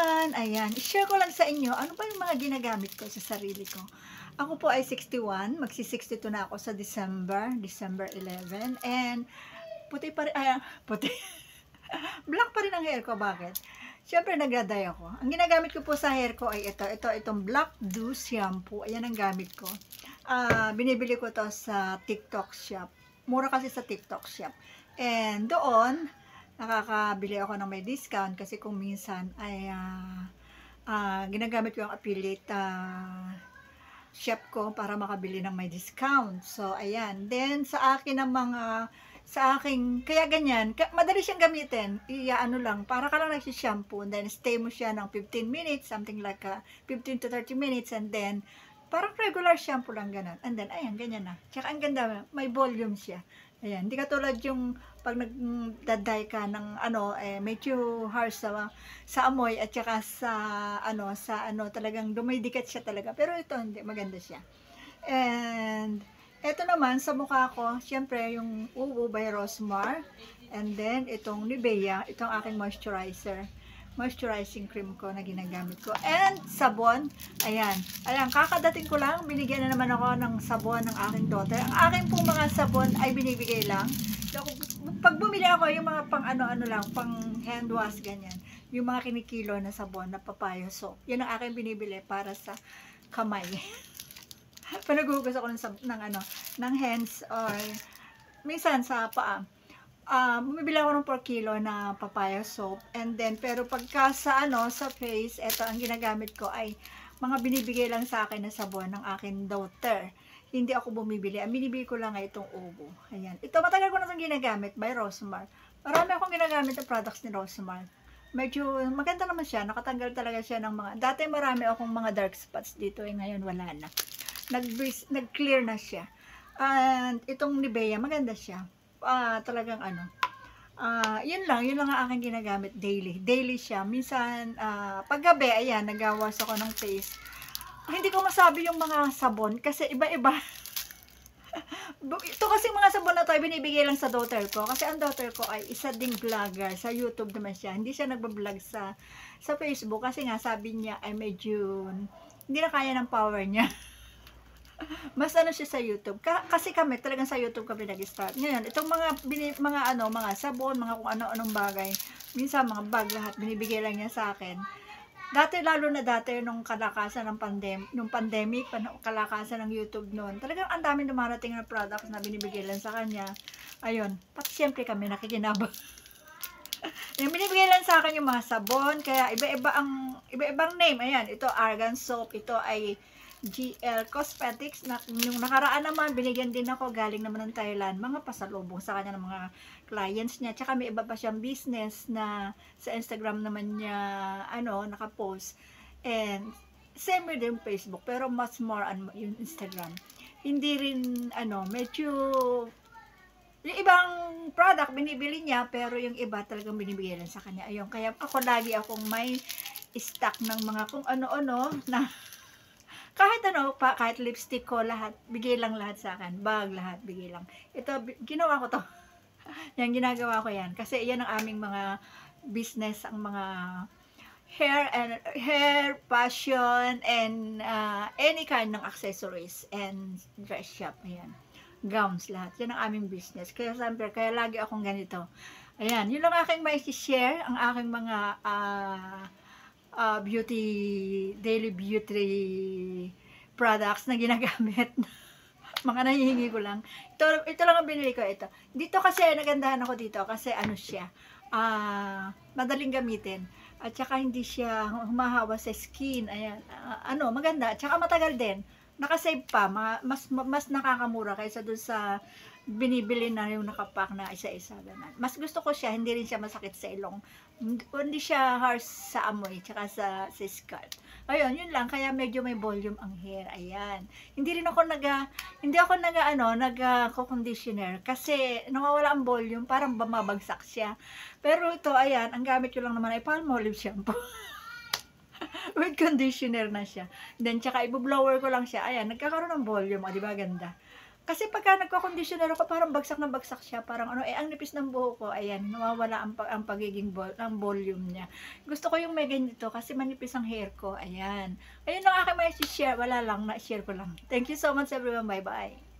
everyone! Ayan, i-share ko lang sa inyo ano ba yung mga ginagamit ko sa sarili ko. Ako po ay 61, magsi-62 na ako sa December 11, and puti pa rin, puti, black pa rin ang hair ko. Bakit? Siyempre nagdaday ako. Ang ginagamit ko po sa hair ko ay itong Black Dew shampoo. Ayan ang gamit ko. Binibili ko to sa TikTok shop. Mura kasi sa TikTok shop. And doon, nakakabili ako ng may discount kasi kung minsan ay ginagamit ko yung affiliate shop ko para makabili ng may discount. So, ayan. Then, sa akin ng sa aking, kaya ganyan, madali siyang gamitin. Ano lang, para ka lang nagsishampoo, and then stay mo siya ng 15 minutes, something like 15 to 30 minutes, and then, parang regular shampoo lang ganun. And then, ayan, ganyan na. Tsaka ang ganda, may volume siya. Ayan, hindi katulad yung pag nagdaday ka ng medyo harsh sa amoy at saka sa talagang dumidikit siya talaga. Pero ito hindi, maganda siya. And ito naman sa mukha ko, syempre yung Ubu by Rosmar. And then itong Nivea, itong aking moisturizing cream ko na ginagamit ko. And sabon, ayan, kakadating ko lang, binigyan na naman ako ng sabon ng aking daughter. Ang aking pong mga sabon ay binibigay lang. Pag bumili ako, yung mga pang lang, pang hand wash, ganyan. Yung mga kinikilo na sabon na papaya soap. Yan ang aking binibili para sa kamay. Panagugas ako ng hands or minsan sa paa. Bumibili ako ng 4 kilo na papaya soap, and then pero pagka sa face, eto ang ginagamit ko ay mga binibigay lang sa akin na sabon ng aking daughter. Hindi ako bumibili. Ang binibili ko lang ay itong Ubu. Ayan. Ito matagal ko na itong ginagamit by Rosmar. Marami akong ginagamit na products ni Rosmar. Medyo maganda naman siya. Nakatanggal talaga siya ng mga, dati marami akong mga dark spots dito, ngayon wala na. Nag-clear na siya. And itong Nivea, maganda siya. Talagang yun lang ang aking ginagamit daily siya. Minsan paggabi, ayan, nagawas ako ng face. Hindi ko masabi yung mga sabon kasi iba-iba. Ito kasi mga sabon na to ay binibigay lang sa daughter ko kasi ang daughter ko ay isa ding vlogger sa YouTube naman siya. Hindi siya nagba-vlog sa Facebook kasi nga sabi niya ay medyo hindi na kaya ng power niya. Mas siya sa YouTube. Kasi kami talagang sa YouTube kami nag-start. Ngayon, itong mga sabon, mga kung ano-anong bagay, minsan mga bag lahat binibigay lang niya sa akin. Lalo na dati nung kalakasan ng pandemic, kalakasan ng YouTube noon. Talagang ang dami dumarating na products na binibigay lang sa kanya. Ayun, pati siyempre kami nakikinabang. Yung binibigay lang sa akin yung mga sabon, kaya iba-ibang name. Ayan, ito Argan Soap, ito ay GL Cosmetics. Yung nakaraan naman, binigyan din ako, galing naman ng Thailand, mga pasalubong sa kanya ng mga clients niya. Tsaka may iba pa siyang business na sa Instagram naman niya, nakapost. And same with yung Facebook, pero much more yung Instagram. Hindi rin, medyo, yung ibang product binibili niya, pero yung iba talagang binibigay lang sa kanya. Ayun, kaya ako lagi akong may stock ng mga kung ano-ano na kahit lipstick ko, lahat, bigay lang lahat sa akin. Bag, lahat, bigay lang. Ito, ginawa ko to. Yan, ginagawa ko yan. Kasi yan ang aming mga business, ang mga hair, fashion, and any kind ng accessories and dress shop. Ayan. Gowns, lahat. Yan ang aming business. Kaya lagi akong ganito. Ayan, yun lang aking may share, ang aking mga daily beauty products na ginagamit. Mga nahihingi ko lang. Ito lang ang binili ko. Ito. Dito kasi, nagandahan ako dito kasi siya. Madaling gamitin. At saka hindi siya humahawa sa skin. Ayan. Maganda. At saka matagal din. Nakasave pa. Mas nakakamura kaysa dun sa binibili na yung nakapack na isa-isa. Mas gusto ko siya, hindi rin siya masakit sa ilong. Hindi siya harsh sa amoy, tsaka sa scalp. Ayun, yun lang. Kaya medyo may volume ang hair. Ayan. Hindi ako nag-conditioner kasi nawawala ang volume, parang bumabagsak siya. Pero ito, ayan, ang gamit ko lang naman ay Palmolive shampoo. With conditioner na siya. Then, tsaka i-blower ko lang siya. Ayan, nagkakaroon ng volume. Di ba ganda? Kasi pagka nagko-conditioner ako parang bagsak na bagsak siya, parang ano, ang nipis ng buhok ko, ayan, nawawala ang pagiging ang volume niya. Gusto ko yung may ganito kasi manipis ang hair ko, ayan. Ayun ang aking mai-share, wala lang, na-share ko lang. Thank you so much everyone, bye-bye.